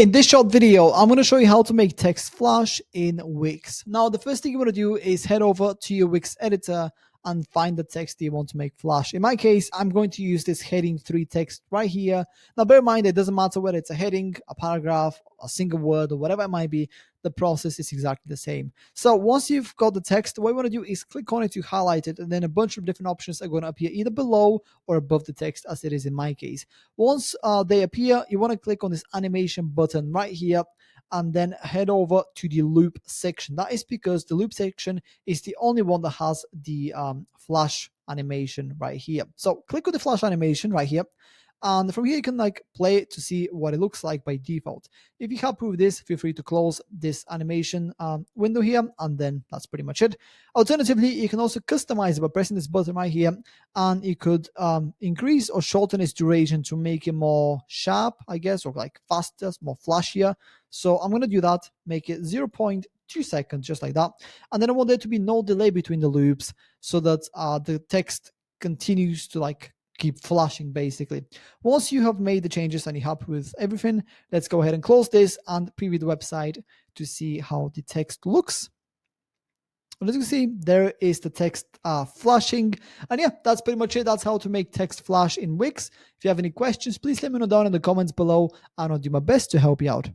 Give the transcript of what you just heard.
In this short video, I'm going to show you how to make text flash in Wix. Now, the first thing you want to do is head over to your Wix editor and find the text you want to make flash. In my case, I'm going to use this heading 3 text right here. Now, bear in mind, it doesn't matter whether it's a heading, a paragraph, a single word, or whatever it might be, the process is exactly the same. So once you've got the text, what you want to do is click on it to highlight it, and then a bunch of different options are going to appear either below or above the text, as it is in my case. Once they appear, you want to click on this animation button right here and then head over to the loop section. That is because the loop section is the only one that has the flash animation right here. So click on the flash animation right here. And from here, you can play it to see what it looks like by default. If you're happy with this, feel free to close this animation window here, and then that's pretty much it. Alternatively, you can also customize it by pressing this button right here, and you could increase or shorten its duration to make it more sharp, I guess, or like faster, more flashier. So I'm going to do that, make it 0.2 seconds, just like that. And then I want there to be no delay between the loops so that the text continues to keep flashing basically. Once you have made the changes and you're happy with everything, let's go ahead and close this and preview the website to see how the text looks. And as you can see, there is the text flashing. And yeah, that's pretty much it. That's how to make text flash in Wix. If you have any questions, please let me know down in the comments below, and I'll do my best to help you out.